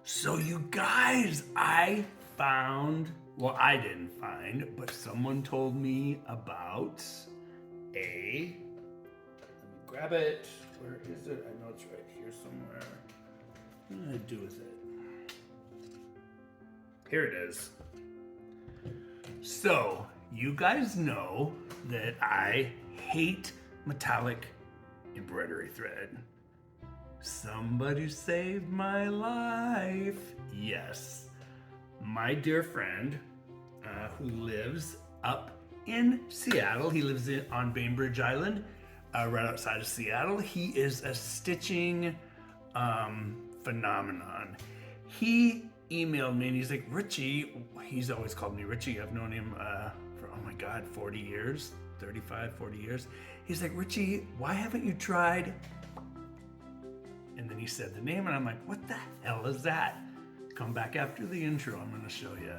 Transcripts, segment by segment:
So you guys, I found, well, I didn't find, but someone told me about a, let me grab it. Where is it? I know it's right here somewhere. What am I gonna do with it? Here it is. So, you guys know that I hate metallic embroidery thread. Somebody saved my life. Yes. My dear friend who lives up in Seattle, he lives on Bainbridge Island, right outside of Seattle. He is a stitching phenomenon. He emailed me and he's like, Richie, he's always called me Richie. I've known him for, oh my God, 40 years, 35, 40 years. He's like, Richie, why haven't you tried? And then he said the name, and I'm like, what the hell is that? Come back after the intro, I'm gonna show you.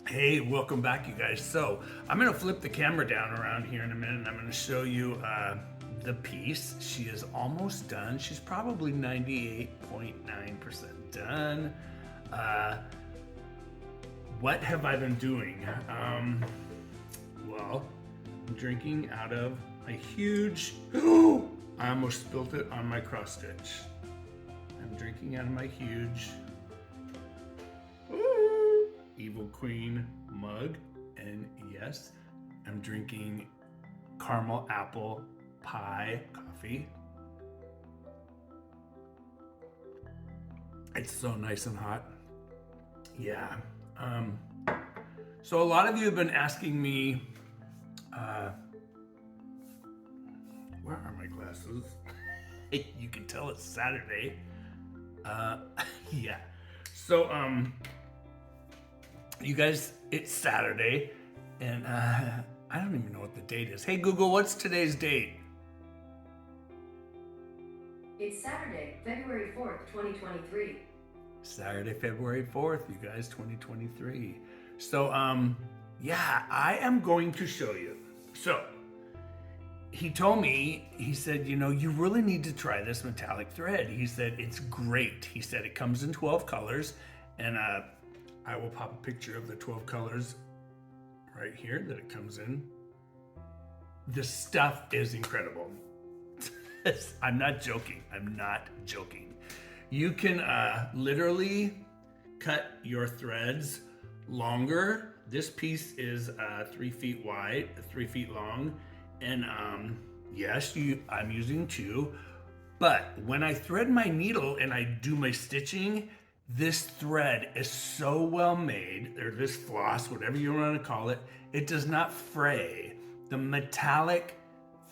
Hey, welcome back, you guys. So I'm gonna flip the camera down around here in a minute and I'm gonna show you the piece. She is almost done. She's probably 98.9% done. What have I been doing? Well, I'm drinking out of a huge, I almost spilled it on my cross stitch. I'm drinking out of my huge Evil Queen mug, and yes, I'm drinking caramel apple pie coffee. It's so nice and hot. Yeah. So a lot of you have been asking me, where are my glasses? You can tell it's Saturday. Yeah. So, you guys, it's Saturday, and I don't even know what the date is. Hey Google, what's today's date? It's Saturday, February 4th, 2023. Saturday, February 4th, you guys, 2023. So, yeah, I am going to show you. So, he told me, he said, you know, you really need to try this metallic thread. He said, it's great. He said, it comes in 12 colors, and I will pop a picture of the 12 colors right here that it comes in. The stuff is incredible. I'm not joking. I'm not joking. You can literally cut your threads longer. This piece is 3 feet wide, 3 feet long. And yes, I'm using 2. But when I thread my needle and I do my stitching, this thread is so well made, or this floss, whatever you want to call it, it does not fray. The metallic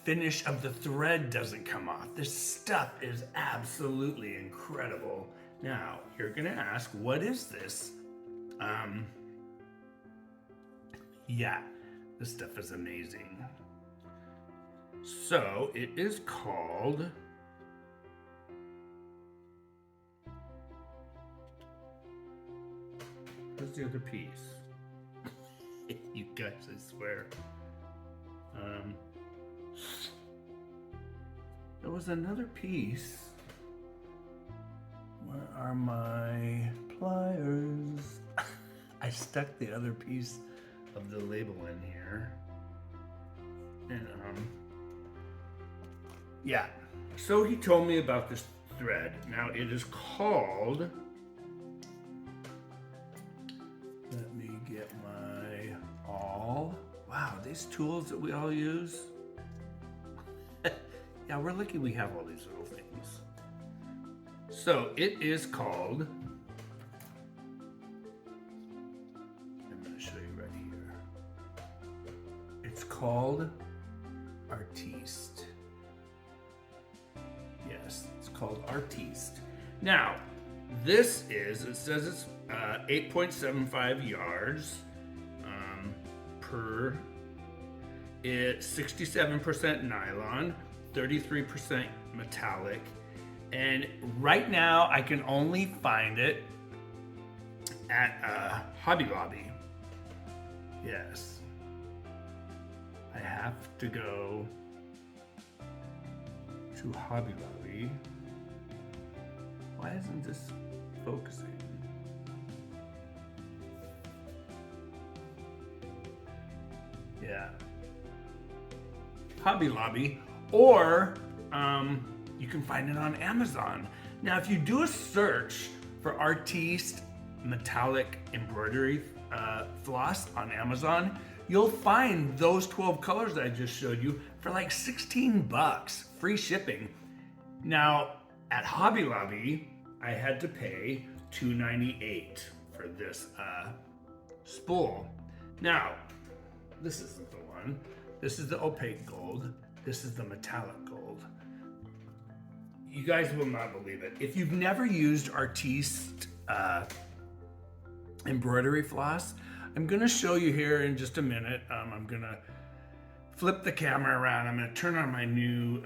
finish of the thread doesn't come off. This stuff is absolutely incredible. Now, you're gonna ask, what is this? Yeah, this stuff is amazing. So, it is called, where's the other piece? You guys, I swear. There was another piece. Where are my pliers? I stuck the other piece of the label in here. And yeah. So he told me about this thread. Now it is called, let me get my awl. Wow, these tools that we all use. Yeah, we're lucky we have all these little things. So it is called, I'm going to show you right here. It's called Artiste. Yes, it's called Artiste. Now, this is, it says it's 8.75 yards per, it's 67% nylon, 33% metallic, and right now I can only find it at Hobby Lobby. Yes. I have to go to Hobby Lobby. Why isn't this focusing? Yeah. Hobby Lobby, or you can find it on Amazon. Now, if you do a search for Artiste metallic embroidery floss on Amazon, you'll find those 12 colors that I just showed you for like 16 bucks, free shipping. Now, at Hobby Lobby, I had to pay $2.98 for this spool. Now, this isn't the one. This is the opaque gold. This is the metallic gold. You guys will not believe it. If you've never used Artiste embroidery floss, I'm gonna show you here in just a minute. I'm gonna flip the camera around. I'm gonna turn on my new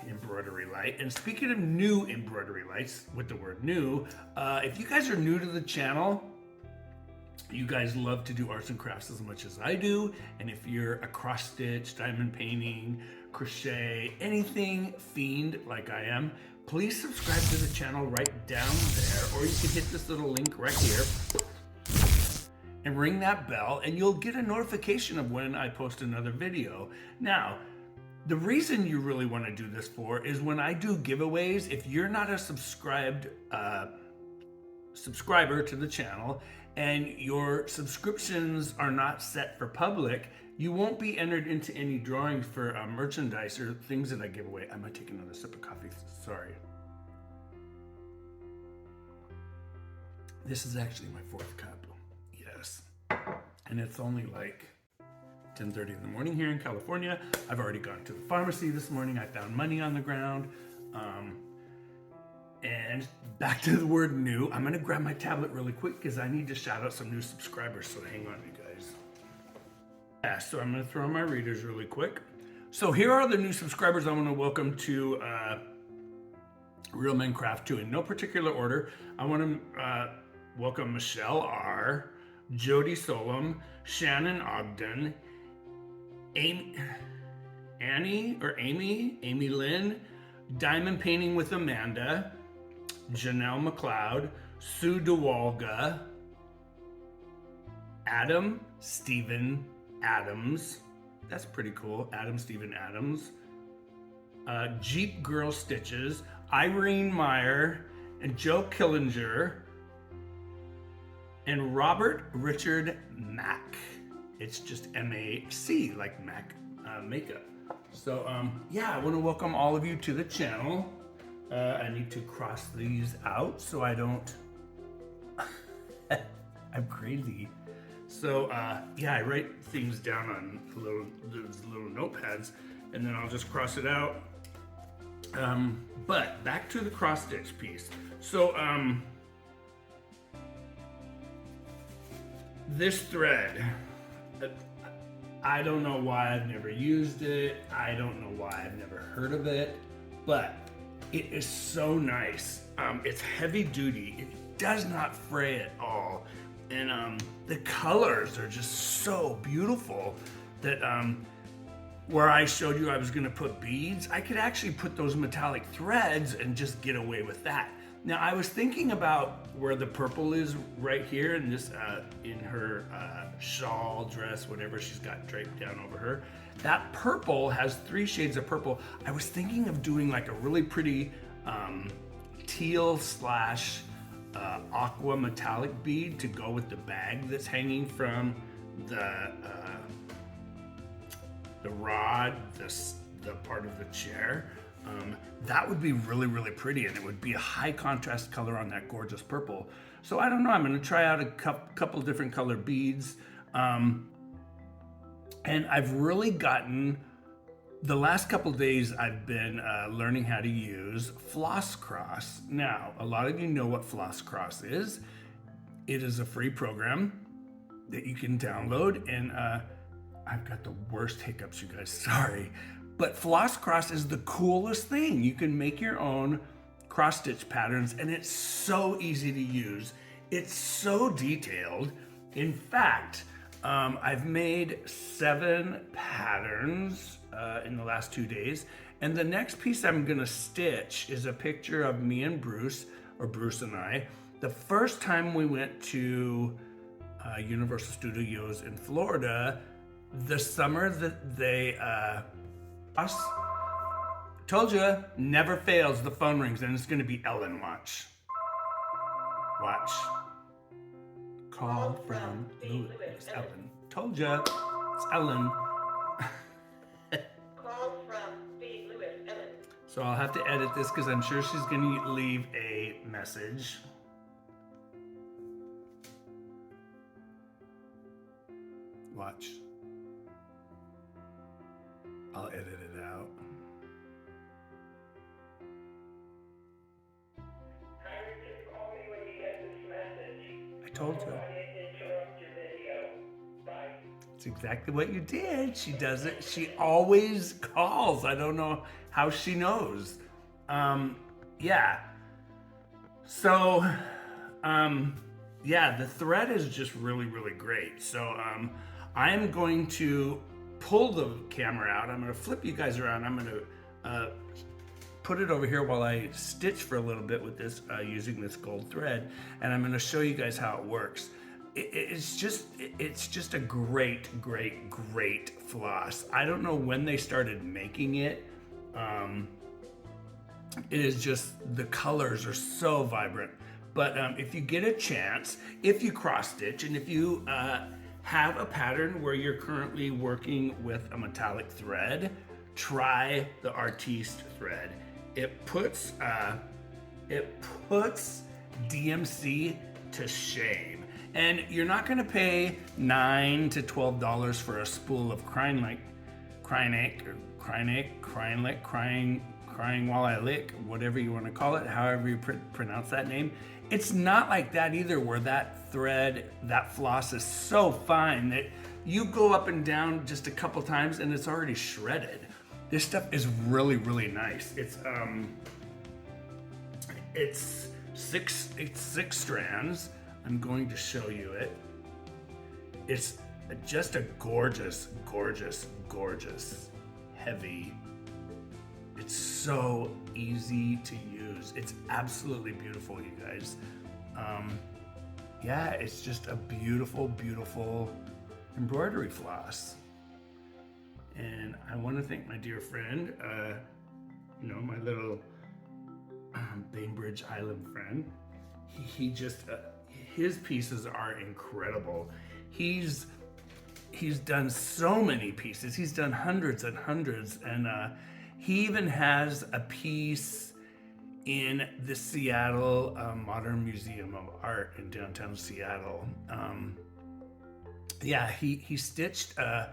embroidery light. And speaking of new embroidery lights, with the word new, if you guys are new to the channel, you guys love to do arts and crafts as much as I do. And if you're a cross stitch, diamond painting, crochet, anything fiend like I am, please subscribe to the channel right down there, or you can hit this little link right here and ring that bell, and you'll get a notification of when I post another video. Now, the reason you really want to do this for is when I do giveaways, if you're not a subscriber to the channel and your subscriptions are not set for public, you won't be entered into any drawings for merchandise or things that I give away. I'm gonna take another sip of coffee, sorry. This is actually my 4th cup, yes. And it's only like 10:30 in the morning here in California. I've already gone to the pharmacy this morning. I found money on the ground. And back to the word new. I'm gonna grab my tablet really quick because I need to shout out some new subscribers, so hang on, you guys. Yeah, so I'm gonna throw in my readers really quick. So here are the new subscribers I wanna welcome to Real Men Craft 2 in no particular order. I wanna welcome Michelle R., Jody Solom, Shannon Ogden, Amy Lynn, Diamond Painting with Amanda, Janelle McLeod, Sue DeWalga, Adam Steven Adams, that's pretty cool, Adam Steven Adams, Jeep Girl Stitches, Irene Meyer, and Joe Killinger, and Robert Richard Mack. It's just M-A-C, like Mac makeup. So yeah, I want to welcome all of you to the channel. I need to cross these out so I don't, I'm crazy. So yeah, I write things down on those little notepads, and then I'll just cross it out. But back to the cross stitch piece. So this thread, I don't know why I've never used it. I don't know why I've never heard of it, but it is so nice. It's heavy duty. It does not fray at all. And the colors are just so beautiful that where I showed you I was gonna put beads, I could actually put those metallic threads and just get away with that. Now I was thinking about where the purple is right here in this, in her shawl, dress, whatever she's got draped down over her. That purple has 3 shades of purple. I was thinking of doing like a really pretty teal slash aqua metallic bead to go with the bag that's hanging from the rod, the part of the chair. that would be really, really pretty, and it would be a high contrast color on that gorgeous purple. So I don't know, I'm gonna try out a couple different color beads. And I've really gotten, the last couple days I've been learning how to use Floss Cross. Now, a lot of you know what Floss Cross is. It is a free program that you can download, and I've got the worst hiccups, you guys, sorry. But Floss Cross is the coolest thing. You can make your own cross stitch patterns, and it's so easy to use. It's so detailed. In fact, I've made 7 patterns in the last 2 days, and the next piece I'm gonna stitch is a picture of me and Bruce, or Bruce and I, the first time we went to Universal Studios in Florida, the summer that they, told you, never fails, the phone rings, and it's gonna be Ellen, watch. Watch. Call from Louis. It's Ellen. Told ya, it's Ellen. Call from St. Louis, Ellen. So I'll have to edit this because I'm sure she's gonna leave a message. Watch. I'll edit it out. Call me when you get this message. I told you. I didn't interrupt your video. Bye. It's exactly what you did. She does it. She always calls. I don't know how she knows. Yeah. So, yeah, the thread is just really, really great. So, I'm going to pull the camera out. I'm going to flip you guys around. I'm going to put it over here while I stitch for a little bit with this using this gold thread, and I'm going to show you guys how it works. It's just a great floss. I don't know when they started making it. It is just, the colors are so vibrant. But if you get a chance, if you cross stitch, and if you have a pattern where you're currently working with a metallic thread, try the Artiste thread. It puts DMC to shame. And you're not gonna pay $9 to $12 for a spool of crying while I lick, whatever you wanna call it, however you pronounce that name. It's not like that either, where that thread, that floss is so fine that you go up and down just a couple times and it's already shredded. This stuff is really, really nice. It's six strands. I'm going to show you it. It's just a gorgeous, heavy. It's so easy to use. It's absolutely beautiful, you guys. Yeah, it's just a beautiful embroidery floss. And I want to thank my dear friend, my little Bainbridge Island friend. He just, his pieces are incredible. He's done so many pieces. He's done hundreds and hundreds, and he even has a piece in the Seattle Modern Museum of Art in downtown Seattle. Yeah, he stitched a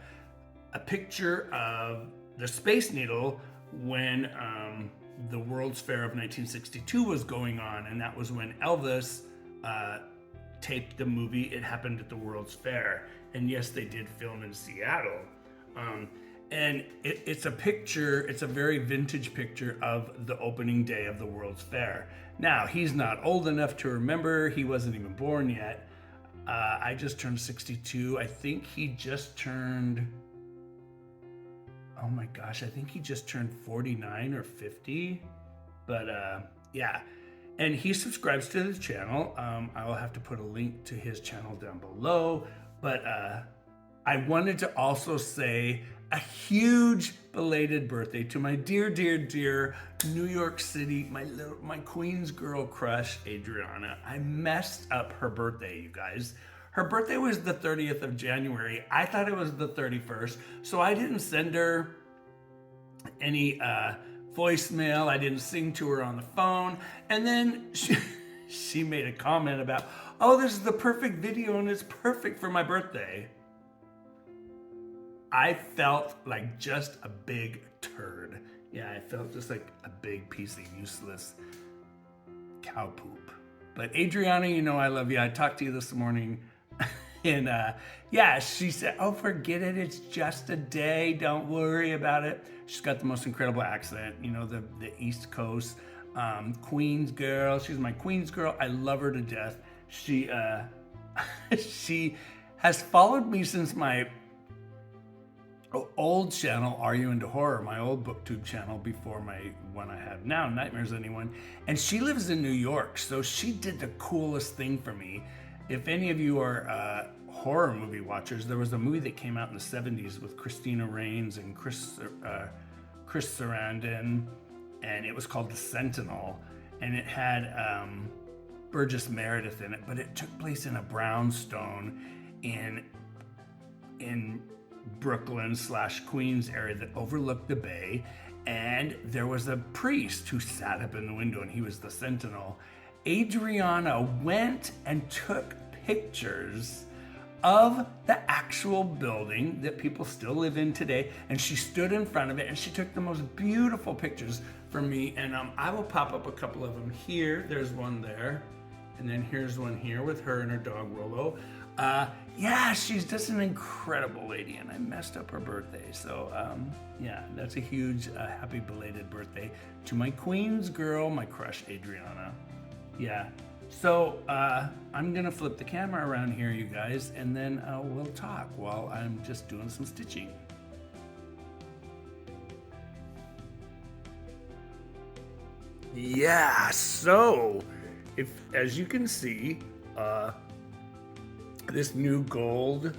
picture of the Space Needle when the World's Fair of 1962 was going on, and that was when Elvis taped the movie It Happened at the World's Fair. And yes, they did film in Seattle. And it's a picture, it's a very vintage picture of the opening day of the World's Fair. Now, he's not old enough to remember, he wasn't even born yet. I just turned 62. I think he just turned, oh my gosh, I think he just turned 49 or 50. But yeah, and he subscribes to the channel. I will have to put a link to his channel down below. But I wanted to also say a huge belated birthday to my dear New York City, my Queens girl crush, Adriana. I messed up her birthday, you guys. Her birthday was the 30th of January. I thought it was the 31st, so I didn't send her any voicemail. I didn't sing to her on the phone. And then she made a comment about, oh, this is the perfect video and it's perfect for my birthday. I felt like just a big turd. Yeah, I felt just like a big piece of useless cow poop. But Adriana, you know I love you. I talked to you this morning. And yeah, she said, oh, forget it. It's just a day. Don't worry about it. She's got the most incredible accent, you know, the East Coast Queens girl. She's my Queens girl. I love her to death. She she has followed me since my old channel, Are You Into Horror, my old booktube channel before my one I have now, Nightmares Anyone. And she lives in New York, so she did the coolest thing for me. If any of you are horror movie watchers, there was a movie that came out in the 70s with Christina Rains and Chris Sarandon, and it was called The Sentinel, and it had Burgess Meredith in it, but it took place in a brownstone in Brooklyn / Queens area that overlooked the bay, and there was a priest who sat up in the window, and he was the sentinel. Adriana went and took pictures of the actual building that people still live in today, and she stood in front of it and she took the most beautiful pictures for me. And I will pop up a couple of them here. There's one there, and then here's one here with her and her dog Rollo. Yeah, she's just an incredible lady, and I messed up her birthday. So yeah, that's a huge happy belated birthday to my Queens girl, my crush Adriana. Yeah, so I'm gonna flip the camera around here, you guys, and then we'll talk while I'm just doing some stitching. Yeah, so as you can see, this new gold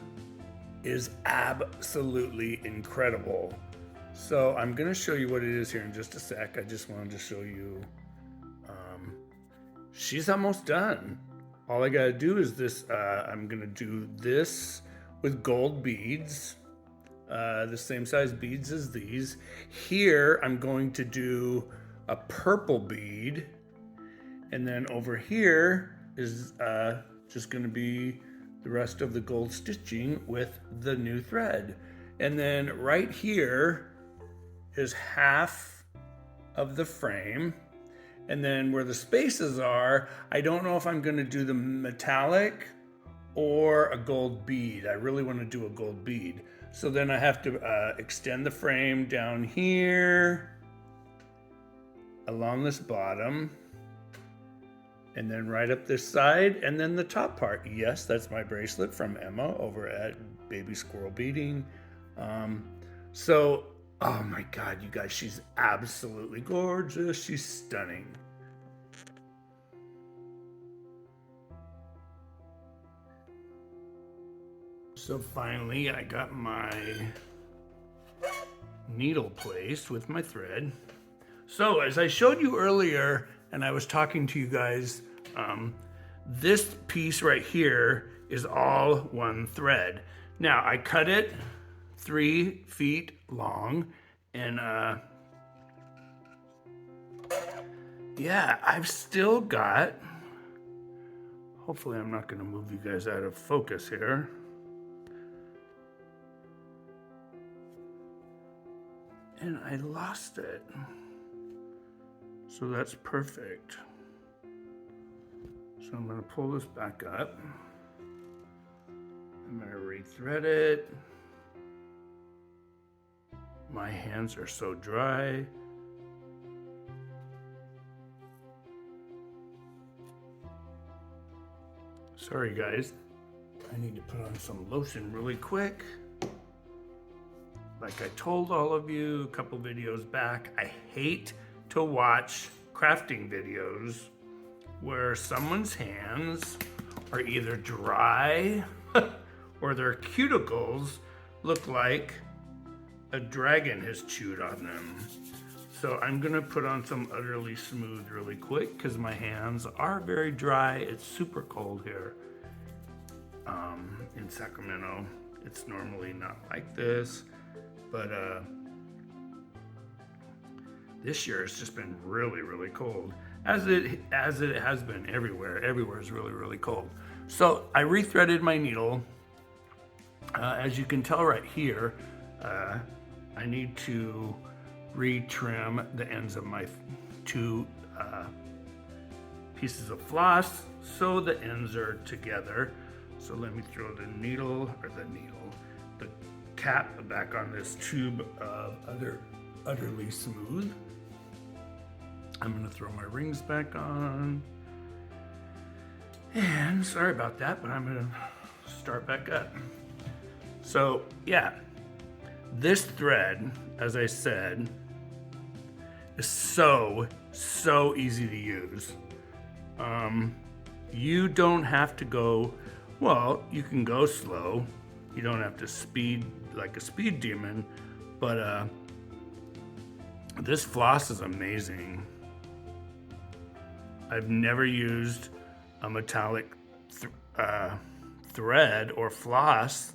is absolutely incredible. So I'm gonna show you what it is here in just a sec. I just wanted to show you, she's almost done. All I gotta do is this, I'm gonna do this with gold beads, the same size beads as these. Here, I'm going to do a purple bead, and then over here is just gonna be the rest of the gold stitching with the new thread. And then right here is half of the frame. And then where the spaces are, I don't know if I'm gonna do the metallic or a gold bead. I really wanna do a gold bead. So then I have to extend the frame down here, along this bottom, and then right up this side, and then the top part. Yes, that's my bracelet from Emma over at Baby Squirrel Beading. So, oh my God, you guys, she's absolutely gorgeous. She's stunning. So finally, I got my needle placed with my thread. So as I showed you earlier, and I was talking to you guys, this piece right here is all one thread. Now I cut it 3 feet long, and yeah, I've still got, hopefully I'm not gonna move you guys out of focus here. And I lost it. So that's perfect. So I'm gonna pull this back up. I'm gonna rethread it. My hands are so dry. Sorry guys, I need to put on some lotion really quick. Like I told all of you a couple videos back, I hate to watch crafting videos where someone's hands are either dry or their cuticles look like a dragon has chewed on them. So I'm gonna put on some Utterly Smooth really quick because my hands are very dry. It's super cold here in Sacramento. It's normally not like this, but this year it's just been really, really cold, as it has been everywhere. Everywhere is really, really cold. So I rethreaded my needle. As you can tell right here, I need to retrim the ends of my two pieces of floss so the ends are together. So let me throw the cap back on this tube of utterly smooth. I'm gonna throw my rings back on. And sorry about that, but I'm gonna start back up. So yeah, this thread, as I said, is so easy to use. You don't have to go, well, you can go slow. You don't have to speed like a speed demon, but this floss is amazing. I've never used a metallic thread or floss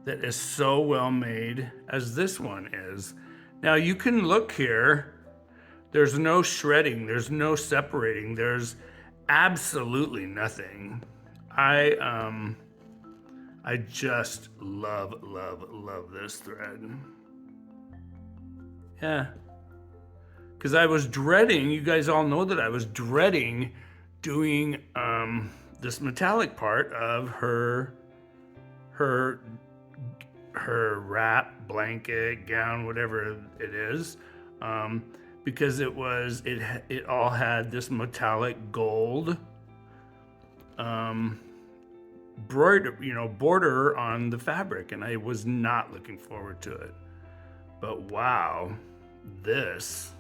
that is so well made as this one is. Now you can look here, there's no shredding, there's no separating, there's absolutely nothing. I just love this thread. Yeah. Because I was dreading, you guys all know that I was dreading doing this metallic part of her wrap, blanket, gown, whatever it is, because it all had this metallic gold border on the fabric, and I was not looking forward to it. But wow, this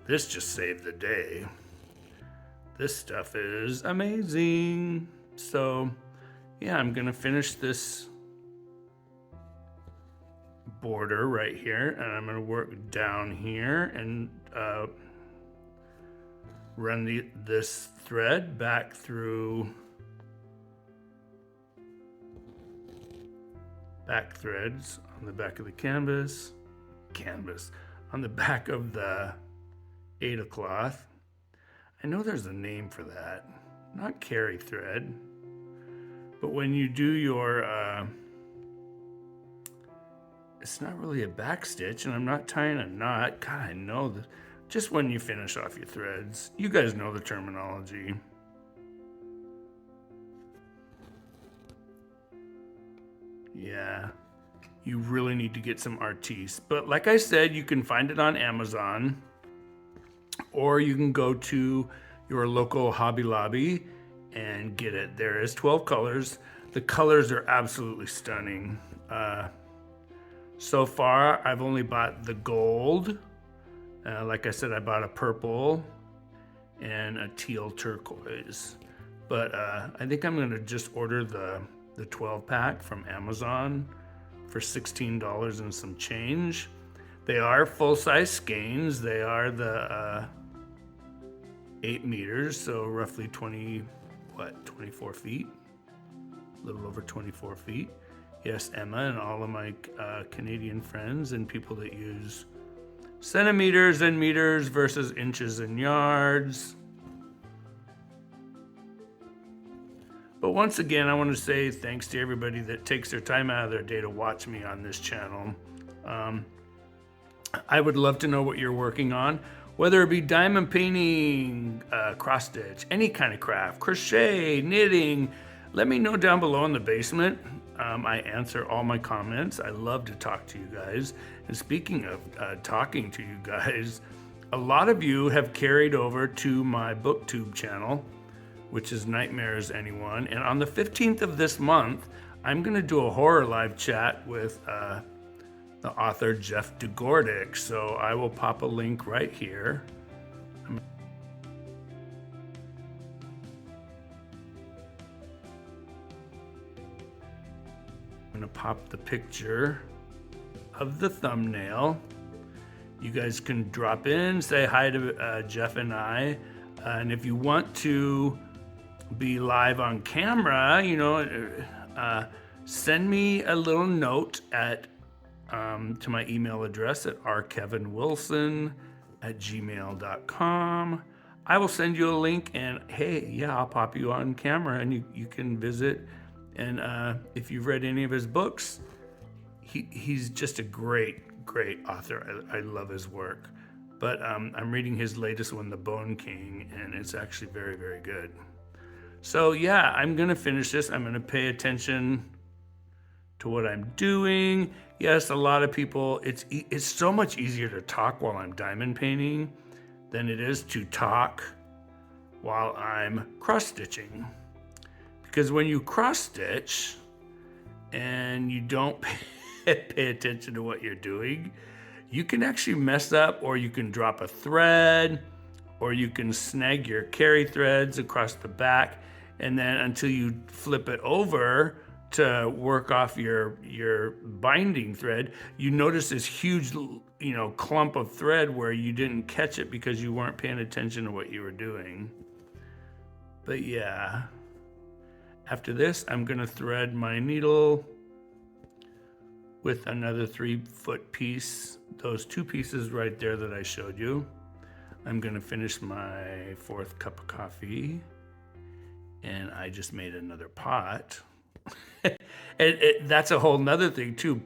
just saved the day. This stuff is amazing. So yeah, I'm gonna finish this border right here, and I'm gonna work down here and run this thread back through back threads on the back of the canvas on the back of the Aida cloth. I know there's a name for that, not carry thread, but when you do your it's not really a back stitch, and I'm not tying a knot. God, I know that. Just when you finish off your threads, you guys know the terminology. Yeah, you really need to get some Artis. But like I said, you can find it on Amazon, or you can go to your local Hobby Lobby and get it. There is 12 colors. The colors are absolutely stunning. So far, I've only bought the gold. Like I said, I bought a purple and a teal turquoise. But I think I'm gonna just order the 12 pack from Amazon for $16 and some change. They are full-size skeins. They are the 8 meters, so roughly 24 feet? A little over 24 feet. Yes, Emma and all of my Canadian friends and people that use centimeters and meters versus inches and yards. But once again, I want to say thanks to everybody that takes their time out of their day to watch me on this channel. I would love to know what you're working on, whether it be diamond painting, cross stitch, any kind of craft, crochet, knitting. Let me know down below in the basement. I answer all my comments. I love to talk to you guys. And speaking of talking to you guys, a lot of you have carried over to my BookTube channel, which is Nightmares Anyone. And on the 15th of this month, I'm gonna do a horror live chat with the author Jeff DeGordick. So I will pop a link right here. I'm gonna pop the picture of the thumbnail. You guys can drop in, say hi to Jeff and I. And if you want to be live on camera, send me a little note at to my email address at rkevinwilson gmail.com. I will send you a link, and hey, yeah, I'll pop you on camera, and you can visit. And if you've read any of his books, he's just a great author. I love his work. But I'm reading his latest one, The Bone King, and it's actually very good. So yeah, I'm gonna finish this. I'm gonna pay attention to what I'm doing. Yes, a lot of people, it's so much easier to talk while I'm diamond painting than it is to talk while I'm cross stitching. Because when you cross stitch and you don't pay attention to what you're doing, you can actually mess up, or you can drop a thread, or you can snag your carry threads across the back, and then until you flip it over to work off your binding thread, you notice this huge, clump of thread where you didn't catch it because you weren't paying attention to what you were doing. But yeah, after this, I'm gonna thread my needle with another 3-foot piece, those 2 pieces right there that I showed you. I'm gonna finish my 4th cup of coffee, and I just made another pot. And that's a whole nother thing too.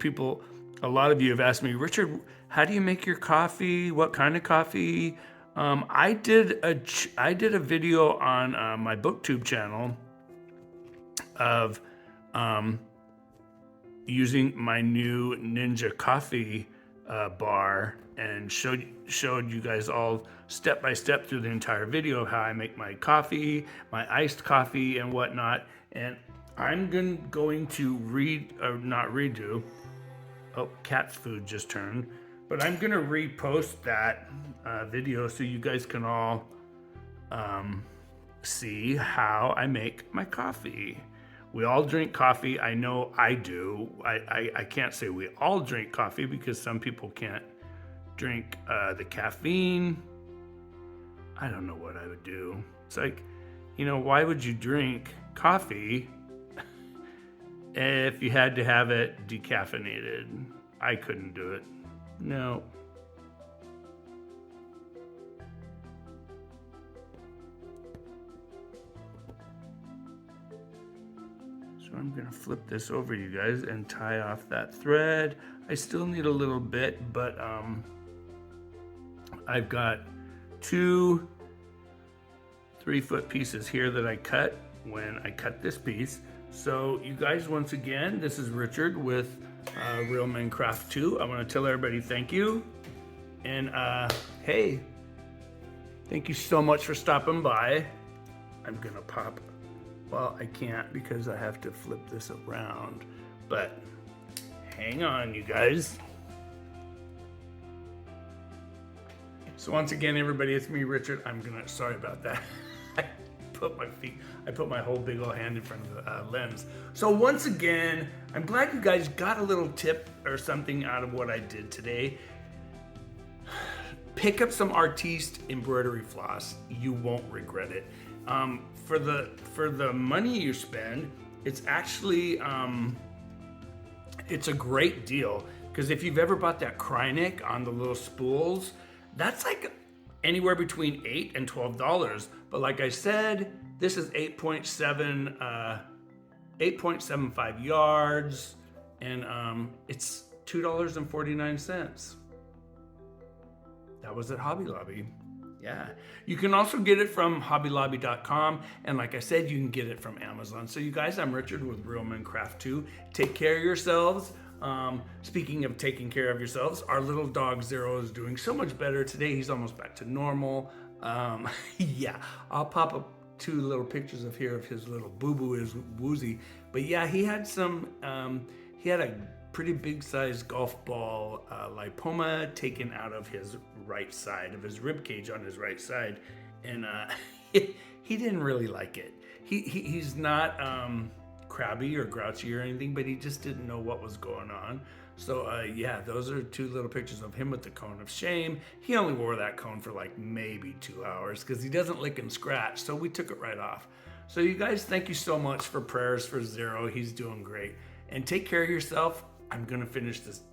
A lot of you have asked me, Richard, how do you make your coffee? What kind of coffee? I did a video on my BookTube channel of using my new Ninja coffee bar, and showed you guys all step by step through the entire video of how I make my coffee, my iced coffee and whatnot. And I'm going to not redo. Oh, cat's food just turned. But I'm gonna repost that video so you guys can all see how I make my coffee. We all drink coffee. I know I do. I can't say we all drink coffee because some people can't drink the caffeine. I don't know what I would do. It's like, why would you drink coffee if you had to have it decaffeinated? I couldn't do it. No. So I'm gonna flip this over, you guys, and tie off that thread. I still need a little bit, but I've got 2 3-foot pieces here that I cut when I cut this piece. So you guys, once again, this is Richard with Real Men Craft 2. I want to tell everybody thank you. And hey, thank you so much for stopping by. I'm gonna pop, well, I can't because I have to flip this around, but hang on, you guys. So once again, everybody, it's me, Richard. Sorry about that. I put my whole big old hand in front of the lens. So once again, I'm glad you guys got a little tip or something out of what I did today. Pick up some Artiste embroidery floss. You won't regret it. For the money you spend, it's actually it's a great deal, because if you've ever bought that Krynic on the little spools, that's like anywhere between $8 and $12. But like I said, this is 8.75 yards, and it's $2.49. That was at Hobby Lobby. Yeah. You can also get it from hobbylobby.com, and like I said, you can get it from Amazon. So you guys, I'm Richard with Real Men Craft 2. Take care of yourselves. Speaking of taking care of yourselves, our little dog Zero is doing so much better today. He's almost back to normal. Yeah, I'll pop up 2 little pictures of his little boo-boo is woozy. But yeah, he had he had a pretty big sized golf ball lipoma taken out of his right side, of his rib cage on his right side. And he didn't really like it. He's not crabby or grouchy or anything, but he just didn't know what was going on. So yeah, those are 2 little pictures of him with the cone of shame. He only wore that cone for like maybe 2 hours because he doesn't lick and scratch, so we took it right off. So you guys, thank you so much for prayers for Zero. He's doing great. And take care of yourself. I'm gonna finish this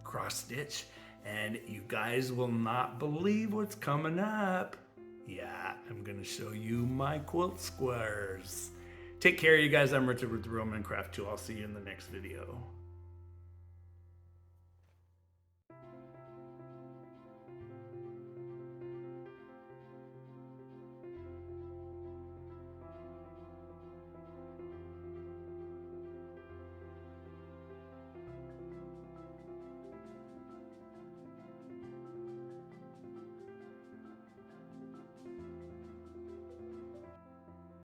cross stitch, And you guys will not believe what's coming up. Yeah, I'm gonna show you my quilt squares. Take care, you guys. I'm Richard with the Roman Craft Tool. I'll see you in the next video.